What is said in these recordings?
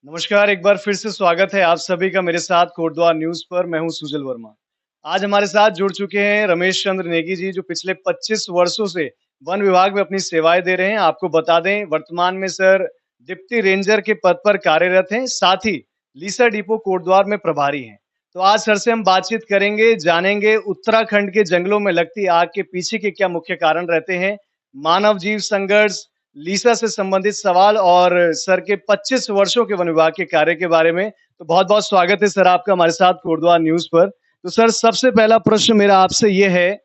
नमस्कार, एक बार फिर से स्वागत है आप सभी का मेरे साथ कोटद्वार न्यूज़ पर। मैं हूँ सुजल वर्मा। आज हमारे साथ जुड़ चुके हैं रमेश चंद्र नेगी जी, जो पिछले 25 वर्षों से वन विभाग में अपनी सेवाएँ दे रहे हैं। आपको बता दें, वर्तमान में सर डिप्टी रेंजर के पद पर कार्यरत हैं, साथ ही लीसा डिपो कोटद्वार में प्रभारी हैं। तो आज सर से हम बातचीत करेंगे, जानेंगे उत्तराखंड के जंगलों में लगती आग के पीछे के क्या मुख्य कारण रहते हैं, मानव जीव संघर्ष, लीसा से संबंधित सवाल और सर के 25 वर्षों के वन विभाग के कार्य के बारे में। तो बहुत-बहुत स्वागत है सर आपका हमारे साथ कोटद्वार न्यूज़ पर। तो सर सबसे पहला प्रश्न मेरा आपसे ये है,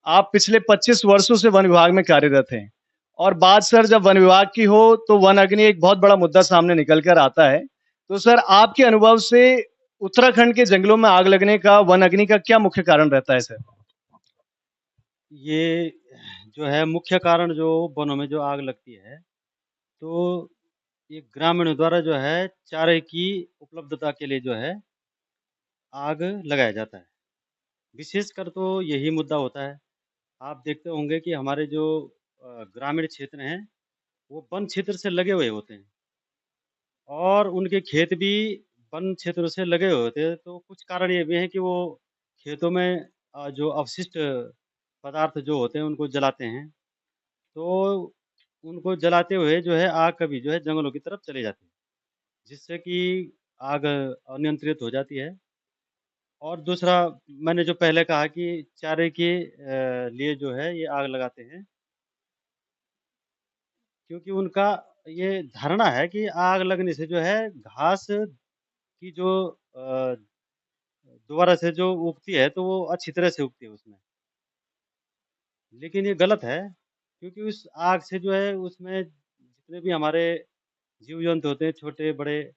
आप पिछले 25 वर्षों से वन विभाग में कार्यरत हैं और बात सर जब वन विभाग की हो तो वन अग्नि एक बहुत बड़ा मुद्दा सामने निकल कर आता है। तो सर आपके अनुभव से उत्तराखंड के जंगलों में आग लगने का वन अग्नि का क्या मुख्य कारण रहता है सर? ये जो है मुख्य कारण जो वनों में जो आग लगती है, तो ये ग्रामीणों द्वारा जो है चारे की उपलब्धता के लिए जो है आग लगाया जाता है। विशेषकर तो यही मुद्दा होता है। आप देखते होंगे कि हमारे जो ग्रामीण क्षेत्र हैं, वो वन क्षेत्र से लगे हुए होते हैं और उनके खेत भी वन क्षेत्र से लगे हुए होते हैं। तो कुछ कारण ये भी हैं कि वो खेतों में जो अवशिष्ट पदार्थ जो होते हैं, उनको जलाते हैं। तो उनको जलाते हुए जो है आग कभी जो है जंगलों की तरफ चली जाती है, जिससे कि आग अनियंत्रित हो जाती है। और दूसरा मैंने जो पहले कहा कि चारे के लिए जो है ये आग लगाते हैं, क्योंकि उनका ये धारणा है कि आग लगने से जो है घास की जो दोबारा से जो उगती है तो वो अच्छी तरह से उगती है उसमें। लेकिन ये गलत है, क्योंकि उस आग से जो है उसमें जितने भी हमारे जीव-जंतु होते हैं छोटे-बड़े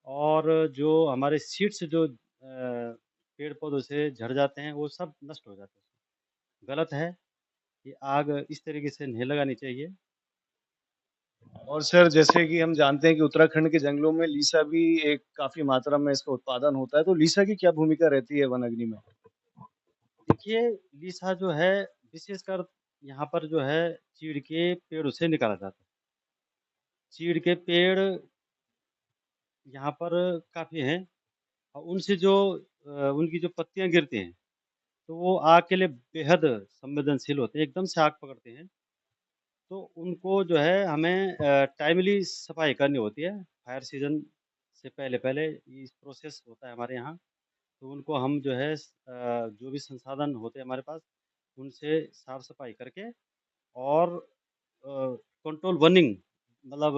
और जो हमारे सीड्स जो पेड़-पौधों से झड़ जाते हैं, वो सब नष्ट हो जाते हैं। गलत है, ये आग इस तरीके से नहीं लगानी चाहिए। और सर जैसे कि हम जानते हैं कि उत्तराखंड के जंगलों में लीसा भी एक काफ़ी मात्रा में इसका उत्पादन होता है, तो लीसा की क्या भूमिका रहती है वन अग्नि में? देखिए, लीसा जो है विशेषकर यहाँ पर जो है चीड़ के पेड़ों से निकाला जाता है। चीड़ के पेड़ यहाँ पर काफ़ी हैं और उनसे जो उनकी जो पत्तियाँ गिरती हैं, तो वो आग के लिए बेहद संवेदनशील होते हैं, एकदम से आग पकड़ते हैं। तो उनको जो है हमें टाइमली सफाई करनी होती है। फायर सीज़न से पहले-पहले ये प्रोसेस होता है हमारे यहाँ। तो उनको हम जो है जो भी संसाधन होते हैं हमारे पास, उनसे साफ-सफाई करके और कंट्रोल बर्निंग मतलब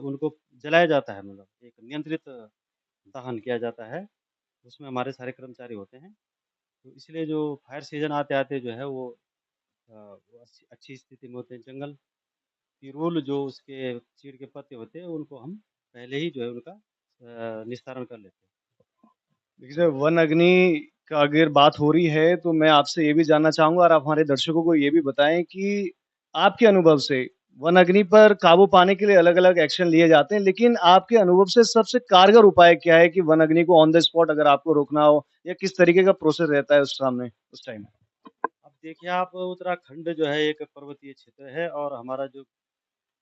उनको जलाया जाता है, मतलब एक नियंत्रित दहन किया जाता है। उसमें हमारे सारे कर्मचारी होते हैं। तो इसलिए जो फायर सीज़न आते-आते जो है वो अच्छी अच्छी स्थिति में होते हैं जंगल। पिरूल जो उसके चीड़ के पत्ते होते हैं, उनको हम पहले ही जो है उनका निस्तारण कर लेते हैं। देखिए सर, वन अग्नि का अगर बात हो रही है, तो मैं आपसे ये भी जानना चाहूँगा और आप हमारे दर्शकों को ये भी बताएँ कि आपके अनुभव से वन अग्नि पर काबू पाने के लिए अलग-अलग एक्शन लिए जाते हैं, लेकिन आपके अनुभव से सबसे कारगर उपाय क्या है कि वन अग्नि को ऑन द स्पॉट अगर आपको रोकना हो या किस तरीके का प्रोसेस रहता है उस टाइम? अब देखिए आप उत्तराखंड जो है एक पर्वतीय क्षेत्र है और हमारा जो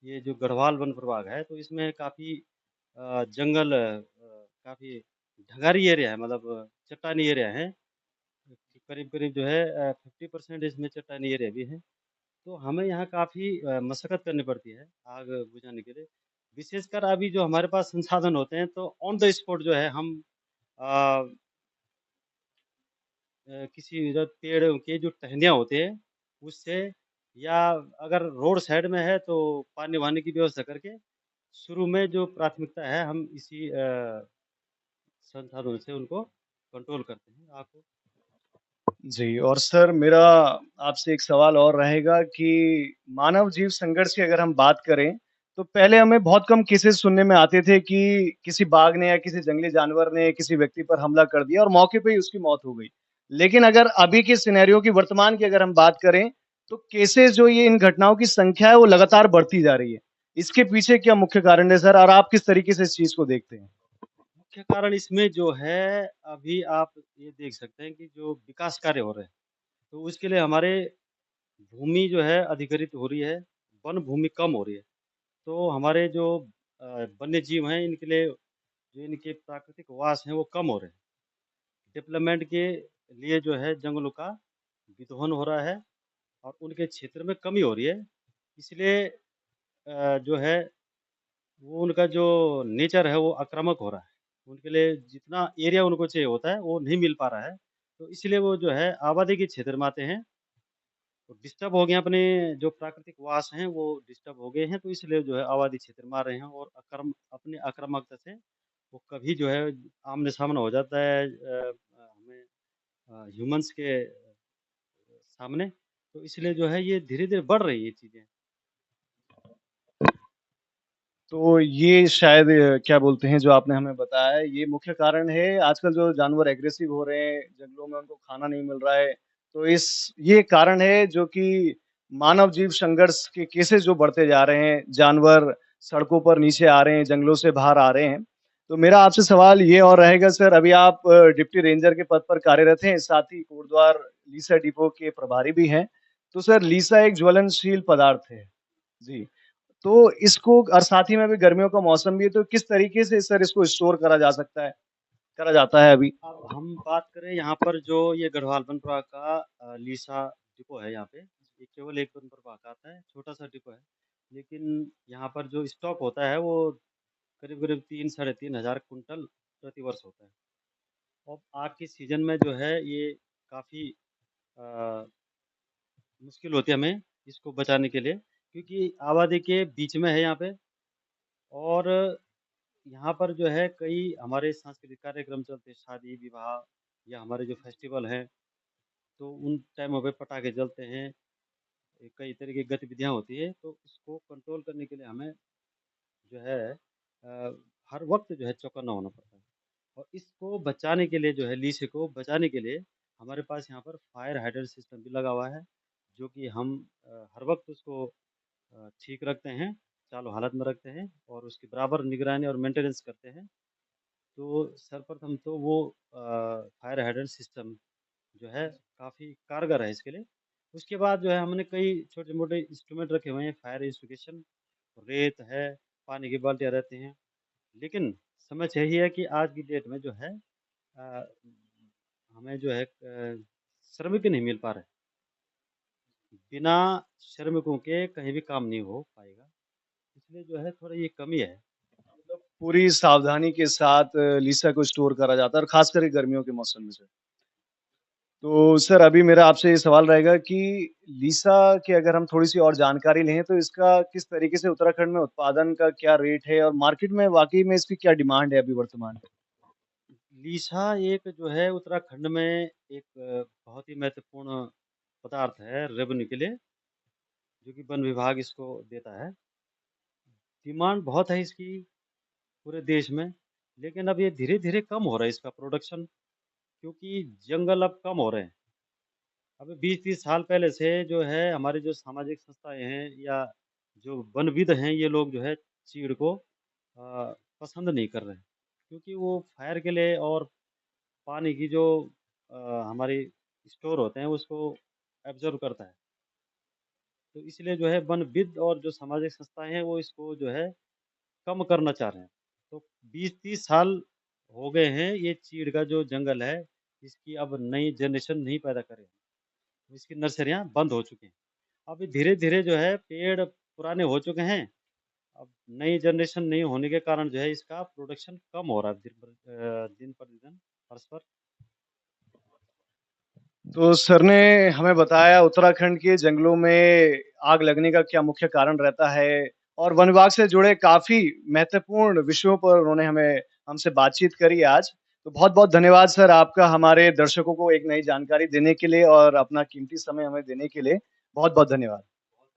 ये जो गढ़वाल वन प्रभाग है, तो इसमें काफ़ी जंगल काफ़ी ढगारी एरिया है, मतलब चट्टानी एरिया है। करीब-करीब जो है 50% इसमें चट्टानी एरिया भी है। तो हमें यहाँ काफ़ी मशक्कत करनी पड़ती है आग बुझाने के लिए। विशेषकर अभी जो हमारे पास संसाधन होते हैं, तो ऑन द स्पॉट जो है हम अ किसी इधर पेड़ के जो टहनियाँ होते हैं, उससे या अगर रोड साइड में है तो पानी-वानी की व्यवस्था करके शुरू में जो प्राथमिकता है हम इसी संसाधनों से उनको कंट्रोल करते हैं आग को। जी, और सर मेरा आपसे एक सवाल और रहेगा कि मानव जीव संघर्ष की अगर हम बात करें, तो पहले हमें बहुत कम केसेज़ सुनने में आते थे कि किसी बाघ ने या किसी जंगली जानवर ने किसी व्यक्ति पर हमला कर दिया और मौके पे ही उसकी मौत हो गई। लेकिन अगर अभी के सिनेरियो की वर्तमान की अगर हम बात करें, तो केसेज़ जो ये इन घटनाओं की संख्या है वो लगातार बढ़ती जा रही है। इसके पीछे क्या मुख्य कारण है सर और आप किस तरीके से इस चीज़ को देखते हैं? मुख्य कारण इसमें जो है, अभी आप ये देख सकते हैं कि जो विकास कार्य हो रहे हैं, तो उसके लिए हमारे भूमि जो है अधिग्रहित हो रही है, वन भूमि कम हो रही है। तो हमारे जो वन्य जीव हैं, इनके लिए जो इनके प्राकृतिक वास हैं, वो कम हो रहे हैं। डेवलपमेंट के लिए जो है जंगलों का विध्वंस हो रहा है और उनके क्षेत्र में कमी हो रही है। इसलिए जो है वो उनका जो नेचर है वो आक्रामक हो रहा है। उनके लिए जितना एरिया उनको चाहिए होता है वो नहीं मिल पा रहा है। तो इसलिए वो जो है आबादी के क्षेत्र में आते हैं, तो डिस्टर्ब हो गए हैं, अपने जो प्राकृतिक वास हैं वो डिस्टर्ब हो गए हैं, तो इसलिए जो है आबादी क्षेत्र में आ रहे हैं और अपने आक्रामकता से वो कभी जो है आमने-सामने हो जाता है हमें ह्यूमन्स के सामने। तो इसलिए जो है ये धीरे-धीरे बढ़ रही है ये चीज़ें। तो ये शायद क्या बोलते हैं जो आपने हमें बताया है, ये मुख्य कारण है आजकल जो जानवर एग्रेसिव हो रहे हैं, जंगलों में उनको खाना नहीं मिल रहा है। तो ये कारण है जो कि मानव जीव संघर्ष के केसेज़ जो बढ़ते जा रहे हैं, जानवर सड़कों पर नीचे आ रहे हैं, जंगलों से बाहर आ रहे हैं। तो मेरा आपसे सवाल ये और रहेगा सर, अभी आप डिप्टी रेंजर के पद पर कार्यरत हैं, साथ ही कोटद्वार लीसा डिपो के प्रभारी भी हैं। तो सर लीसा एक ज्वलनशील पदार्थ है। जी। तो इसको और साथ ही में अभी गर्मियों का मौसम भी है, तो किस तरीके से सर इसको स्टोर करा जा सकता है? करा जाता है अभी? अब हम बात करें यहाँ पर जो ये गढ़वाल वन प्रभाग का लीसा डिपो है यहाँ पे, ये केवल एक वन प्रभाग का आता है, छोटा-सा डिपो है। लेकिन यहाँ पर जो स्टॉक होता है वो करीब-करीब 3 साढ़े 3 हज़ार कुंटल प्रति वर्ष होता है। और आग के सीज़न में जो है ये काफ़ी अ, मुश्किल होती है हमें इसको बचाने के लिए, क्योंकि आबादी के बीच में है यहाँ पे और यहाँ पर जो है कई हमारे सांस्कृतिक कार्यक्रम चलते हैं, शादी-विवाह या हमारे जो फेस्टिवल हैं, तो उन टाइमों पे पटाखे जलते हैं, कई तरह की गतिविधियाँ होती है, तो उसको कंट्रोल करने के लिए हमें जो है हर वक़्त जो है चौकन्ना होना पड़ता है। और इसको बचाने के लिए जो है लीसे को बचाने के लिए हमारे पास यहाँ पर फायर हाइडेंट सिस्टम भी लगा हुआ है, जो कि हम हर वक़्त उसको ठीक रखते हैं, चालू हालत में रखते हैं और उसकी बराबर निगरानी और मेंटेनेंस करते हैं। तो सर्वप्रथम तो वो फायर हाइडेंट सिस्टम जो है काफ़ी कारगर है इसके लिए। उसके बाद जो है हमने कई छोटे-मोटे इंस्ट्रूमेंट रखे हुए हैं, फायर एक्सटिंग्विशन, रेत है, पानी की बाल्टियाँ रहती हैं। लेकिन समस्या यही है कि आज की डेट में जो है अ, हमें जो है श्रमिक नहीं मिल पा रहे। बिना श्रमिकों के कहीं भी काम नहीं हो पाएगा। इसलिए जो है थोड़ा ये कमी है। मतलब पूरी सावधानी के साथ लीसा को स्टोर करा जाता है और ख़ास करके गर्मियों के मौसम में सर। तो सर अभी मेरा आपसे ये सवाल रहेगा कि लीसा की अगर हम थोड़ी-सी और जानकारी लें तो इसका किस तरीके से उत्तराखंड में उत्पादन का क्या रेट है और मार्केट में वाक़ई में इसकी क्या डिमांड है अभी वर्तमान में? लीसा एक जो है उत्तराखंड में एक बहुत ही महत्वपूर्ण पदार्थ है रेवेन्यू के लिए, जो कि वन विभाग इसको देता है। डिमांड बहुत है इसकी पूरे देश में, लेकिन अब ये धीरे-धीरे कम हो रहा है इसका प्रोडक्शन, क्योंकि जंगल अब कम हो रहे हैं। अभी 20-30 साल पहले से जो है हमारी जो सामाजिक संस्थाएँ हैं या जो वनविद हैं, ये लोग जो है चीड़ को पसंद नहीं कर रहे हैं, क्योंकि वो फायर के लिए और पानी की जो अ, हमारी स्टोर होते हैं उसको एब्ज़ॉर्ब करता है। तो इसलिए जो है वनविद और जो सामाजिक संस्थाएँ हैं वो इसको जो है कम करना चाह रहे हैं। तो 20-30 साल हो गए हैं ये चीड़ का जो जंगल है, इसकी अब नई जनरेशन नहीं पैदा करे। इसकी नर्सरियाँ बंद हो चुकी हैं। अभी धीरे-धीरे जो है पेड़ पुराने हो चुके हैं। अब नई जनरेशन नहीं होने के कारण जो है इसका प्रोडक्शन कम हो रहा है दिन प्रतिदिन परस्पर। तो सर ने हमें बताया उत्तराखंड के जंगलों में आग लगने का क्या मुख्य कारण रहता है और वन विभाग से जुड़े काफ़ी महत्वपूर्ण विषयों पर उन्होंने हमें हमसे बातचीत करी आज। तो बहुत-बहुत धन्यवाद सर आपका हमारे दर्शकों को एक नई जानकारी देने के लिए और अपना कीमती समय हमें देने के लिए। बहुत-बहुत धन्यवाद।